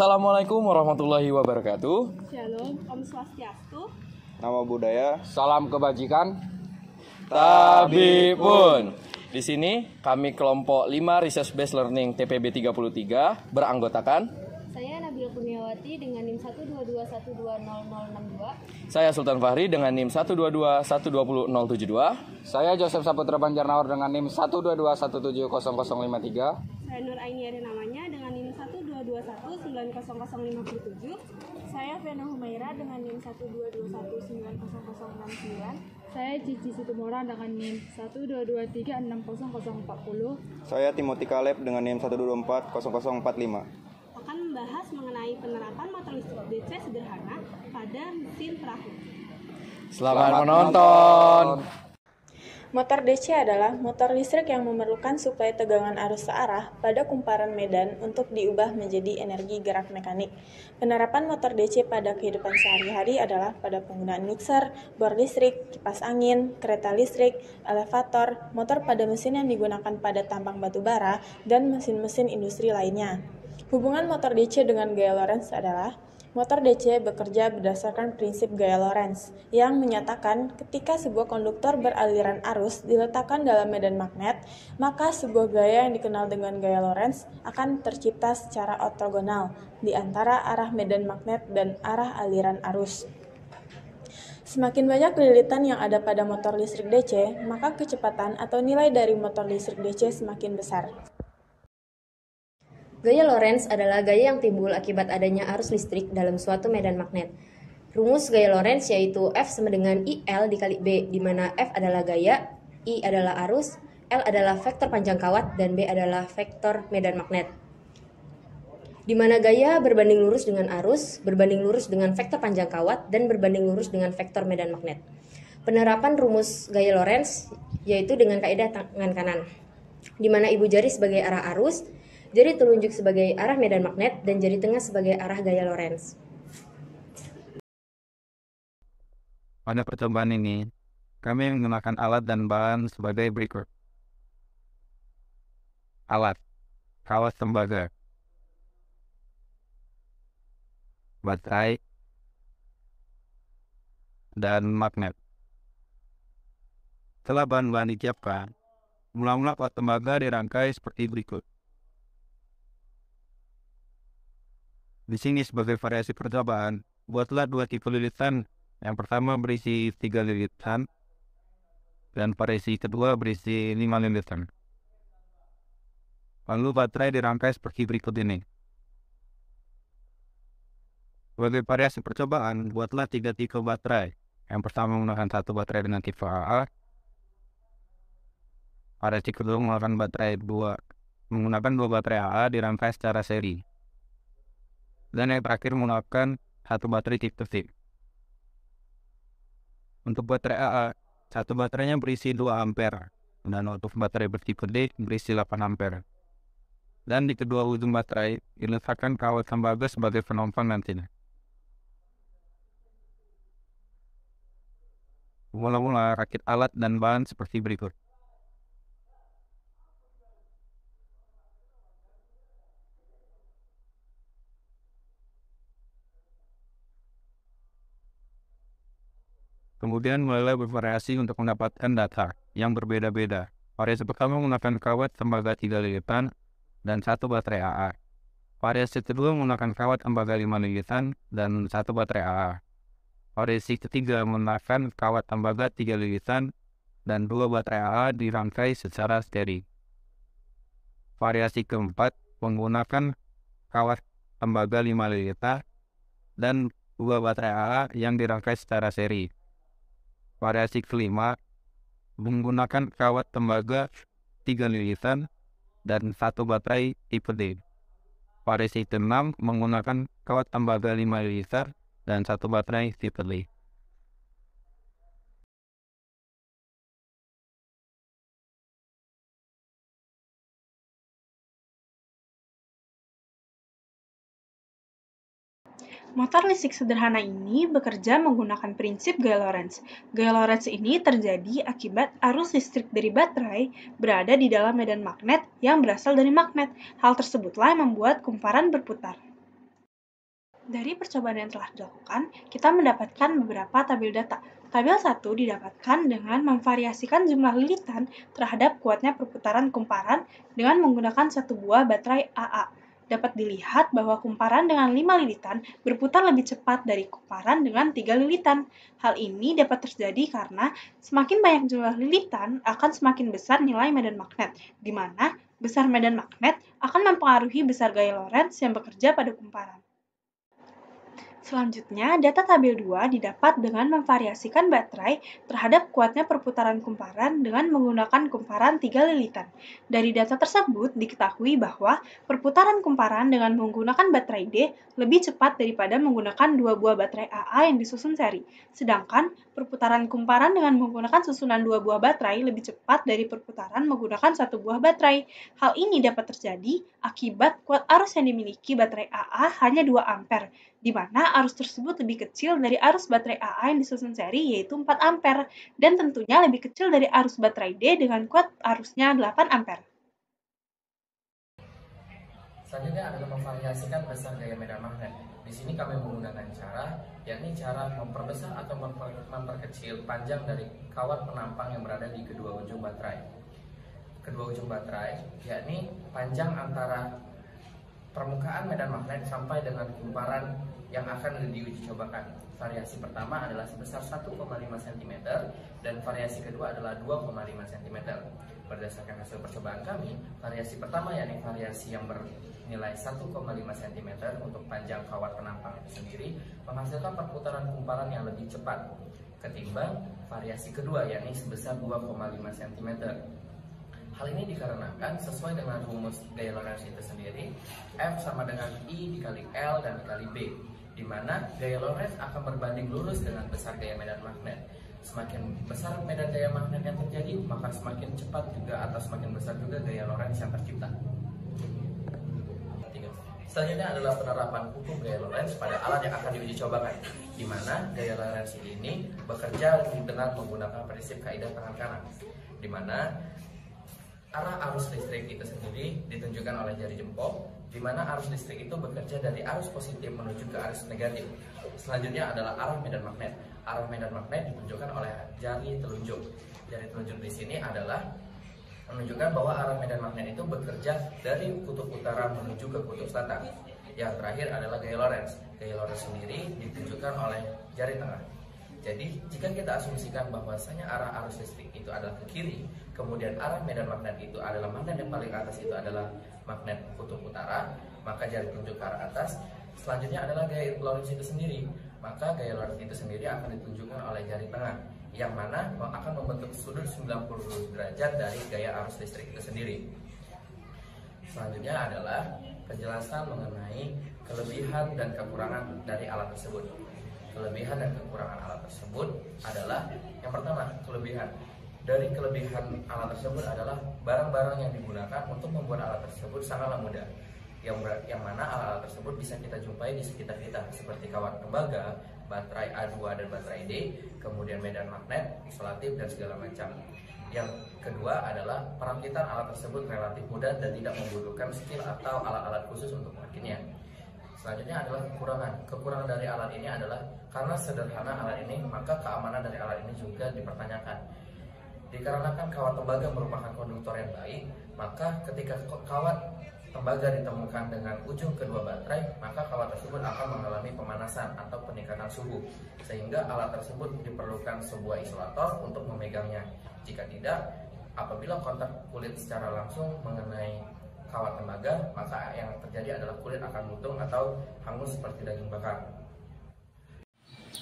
Assalamualaikum warahmatullahi wabarakatuh. Shalom, Om Swastiastu. Nama budaya, Salam kebajikan. Tabibun. Di sini kami kelompok 5 Research Based Learning TPB 33 beranggotakan Saya Nabila Kurniawati dengan NIM 122120062. saya Sultan Fahri dengan NIM 122120072. saya Joseph Saputra Banjarnawar dengan NIM 122170053. Saya Nur Aini ada namanya dengan NIM 122190057. Saya Vena Humaira dengan NIM 122190069. Saya Cici Situmora dengan NIM 122360040. Saya Timothy Caleb dengan NIM 1240045. Akan membahas mengenai penerapan motor listrik DC sederhana pada mesin perahu. Selamat menonton. Motor DC adalah motor listrik yang memerlukan suplai tegangan arus searah pada kumparan medan untuk diubah menjadi energi gerak mekanik. Penerapan motor DC pada kehidupan sehari-hari adalah pada penggunaan mixer, bor listrik, kipas angin, kereta listrik, elevator, motor pada mesin yang digunakan pada tambang batu bara, dan mesin-mesin industri lainnya. Hubungan motor DC dengan gaya Lorentz adalah motor DC bekerja berdasarkan prinsip gaya Lorentz, yang menyatakan ketika sebuah konduktor beraliran arus diletakkan dalam medan magnet, maka sebuah gaya yang dikenal dengan gaya Lorentz akan tercipta secara ortogonal di antara arah medan magnet dan arah aliran arus. Semakin banyak lilitan yang ada pada motor listrik DC, maka kecepatan atau nilai dari motor listrik DC semakin besar. Gaya Lorentz adalah gaya yang timbul akibat adanya arus listrik dalam suatu medan magnet. Rumus gaya Lorentz yaitu F sama dengan IL dikali B, di mana F adalah gaya, I adalah arus, L adalah vektor panjang kawat, dan B adalah vektor medan magnet. Di mana gaya berbanding lurus dengan arus, berbanding lurus dengan vektor panjang kawat, dan berbanding lurus dengan vektor medan magnet. Penerapan rumus gaya Lorentz yaitu dengan kaidah tangan kanan, di mana ibu jari sebagai arah arus, jari telunjuk sebagai arah medan magnet, dan jari tengah sebagai arah gaya Lorentz. Pada percobaan ini, kami menggunakan alat dan bahan sebagai berikut. Alat, kawat tembaga, baterai, dan magnet. Setelah bahan-bahan disiapkan, mula-mula kawat tembaga dirangkai seperti berikut. Di sini sebagai variasi percobaan, buatlah 2 tipe lilitan. Yang pertama berisi 3 lilitan, dan variasi kedua berisi 5 lilitan. Lalu baterai dirangkai seperti berikut ini. Sebagai variasi percobaan, buatlah 3 tipe baterai. Yang pertama menggunakan 1 baterai dengan tipe AA. Variasi kedua menggunakan 2 baterai AA dirangkai secara seri. Dan yang terakhir menggunakan 1 baterai tipe C. Untuk baterai AA, 1 baterainya berisi 2 ampere, dan untuk baterai bertipe D berisi 8 ampere. Dan di kedua ujung baterai diletakkan kawat tembaga sebagai penopang nantinya. Mula-mula rakit alat dan bahan seperti berikut. Kemudian mulai bervariasi untuk mendapatkan data yang berbeda-beda. Variasi pertama menggunakan kawat tembaga 3 lilitan dan 1 baterai AA. Variasi kedua menggunakan kawat tembaga 5 lilitan dan 1 baterai AA. Variasi ketiga menggunakan kawat tembaga 3 lilitan dan 2 baterai AA dirangkai secara seri. Variasi keempat menggunakan kawat tembaga 5 lilitan dan 2 baterai AA yang dirangkai secara seri. Variasi kelima menggunakan kawat tembaga 3 lilitan dan 1 baterai tipe D. Variasi keenam menggunakan kawat tembaga 5 liter dan 1 baterai tipe D. Motor listrik sederhana ini bekerja menggunakan prinsip gaya Lorentz. Gaya Lorentz ini terjadi akibat arus listrik dari baterai berada di dalam medan magnet yang berasal dari magnet. Hal tersebutlah yang membuat kumparan berputar. Dari percobaan yang telah dilakukan, kita mendapatkan beberapa tabel data. Tabel 1 didapatkan dengan memvariasikan jumlah lilitan terhadap kuatnya perputaran kumparan dengan menggunakan satu buah baterai AA. Dapat dilihat bahwa kumparan dengan 5 lilitan berputar lebih cepat dari kumparan dengan 3 lilitan. Hal ini dapat terjadi karena semakin banyak jumlah lilitan akan semakin besar nilai medan magnet, di mana besar medan magnet akan mempengaruhi besar gaya Lorentz yang bekerja pada kumparan. Selanjutnya, data tabel 2 didapat dengan memvariasikan baterai terhadap kuatnya perputaran kumparan dengan menggunakan kumparan 3 lilitan. Dari data tersebut diketahui bahwa perputaran kumparan dengan menggunakan baterai D lebih cepat daripada menggunakan 2 buah baterai AA yang disusun seri. Sedangkan perputaran kumparan dengan menggunakan susunan 2 buah baterai lebih cepat dari perputaran menggunakan 1 buah baterai. Hal ini dapat terjadi akibat kuat arus yang dimiliki baterai AA hanya 2 ampere, di mana arus tersebut lebih kecil dari arus baterai AA yang disusun seri yaitu 4 ampere, dan tentunya lebih kecil dari arus baterai D dengan kuat arusnya 8 ampere. Selanjutnya adalah memvariasikan besar gaya medan magnet. Di sini kami menggunakan cara, yakni cara memperbesar atau memperkecil panjang dari kawat penampang yang berada di kedua ujung baterai. Kedua ujung baterai, yakni panjang antara permukaan medan magnet sampai dengan kumparan yang akan diuji cobakan. Variasi pertama adalah sebesar 1,5 cm dan variasi kedua adalah 2,5 cm. Berdasarkan hasil percobaan kami, variasi pertama yakni variasi yang bernilai 1,5 cm untuk panjang kawat penampang itu sendiri menghasilkan perputaran kumparan yang lebih cepat ketimbang variasi kedua yakni sebesar 2,5 cm. Hal ini dikarenakan sesuai dengan rumus gaya Lorentz itu sendiri, F sama dengan I dikali L dan dikali B, di mana gaya Lorentz akan berbanding lurus dengan besar gaya medan magnet. Semakin besar medan gaya magnet yang terjadi, maka semakin cepat juga atau semakin besar juga gaya Lorentz yang tercipta. Selanjutnya adalah penerapan hukum gaya Lorentz pada alat yang akan diuji cobakan, di mana gaya Lorentz ini bekerja dengan menggunakan prinsip kaidah tangan kanan, di mana arah arus listrik itu sendiri ditunjukkan oleh jari jempol, di mana arus listrik itu bekerja dari arus positif menuju ke arus negatif. Selanjutnya adalah arah medan magnet. Arah medan magnet ditunjukkan oleh jari telunjuk. Jari telunjuk di sini adalah menunjukkan bahwa arah medan magnet itu bekerja dari kutub utara menuju ke kutub selatan. Yang terakhir adalah gaya Lorentz. Gaya Lorentz sendiri ditunjukkan oleh jari tengah. Jadi, jika kita asumsikan bahwasanya arah arus listrik itu adalah ke kiri, kemudian arah medan magnet itu adalah magnet yang paling atas itu adalah magnet kutub utara, maka jari telunjuk ke arah atas. Selanjutnya adalah gaya Lorentz itu sendiri, maka gaya Lorentz itu sendiri akan ditunjukkan oleh jari tengah, yang mana akan membentuk sudut 90 derajat dari gaya arus listrik itu sendiri. Selanjutnya adalah penjelasan mengenai kelebihan dan kekurangan dari alat tersebut. Kelebihan dan kekurangan alat tersebut adalah yang pertama, kelebihan. Dari kelebihan alat tersebut adalah barang-barang yang digunakan untuk membuat alat tersebut sangatlah mudah. Yang mana alat-alat tersebut bisa kita jumpai di sekitar kita, seperti kawat tembaga, baterai A2 dan baterai D, kemudian medan magnet, isolatif, dan segala macam. Yang kedua adalah perakitan alat tersebut relatif mudah dan tidak membutuhkan skill atau alat-alat khusus untuk merakitnya. Selanjutnya adalah kekurangan. Kekurangan dari alat ini adalah karena sederhana alat ini, maka keamanan dari alat ini juga dipertanyakan. Dikarenakan kawat tembaga merupakan konduktor yang baik, maka ketika kawat tembaga ditemukan dengan ujung kedua baterai, maka kawat tersebut akan mengalami pemanasan atau peningkatan suhu, sehingga alat tersebut diperlukan sebuah isolator untuk memegangnya. Jika tidak, apabila kontak kulit secara langsung mengenai kawat tembaga, maka yang terjadi adalah kulit akan lutung atau hangus seperti daging bakar.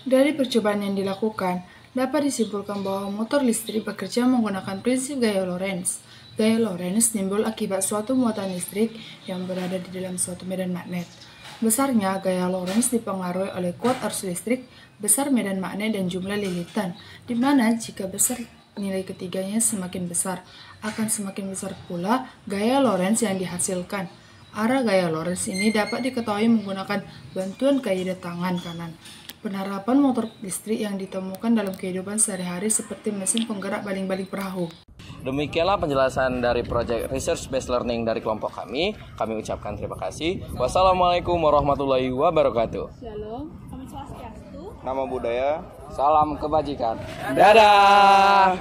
Dari percobaan yang dilakukan, dapat disimpulkan bahwa motor listrik bekerja menggunakan prinsip gaya Lorentz. Gaya Lorentz timbul akibat suatu muatan listrik yang berada di dalam suatu medan magnet. Besarnya gaya Lorentz dipengaruhi oleh kuat arus listrik, besar medan magnet, dan jumlah lilitan, di mana jika besar nilai ketiganya semakin besar, akan semakin besar pula gaya Lorentz yang dihasilkan. Arah gaya Lorentz ini dapat diketahui menggunakan bantuan kaidah tangan kanan. Penerapan motor listrik yang ditemukan dalam kehidupan sehari-hari seperti mesin penggerak baling-baling perahu. Demikianlah penjelasan dari proyek Research Based Learning dari kelompok kami. Kami ucapkan terima kasih. Wassalamualaikum warahmatullahi wabarakatuh. Shalom, Om Swastiastu. Nama budaya. Salam kebajikan. Dadah.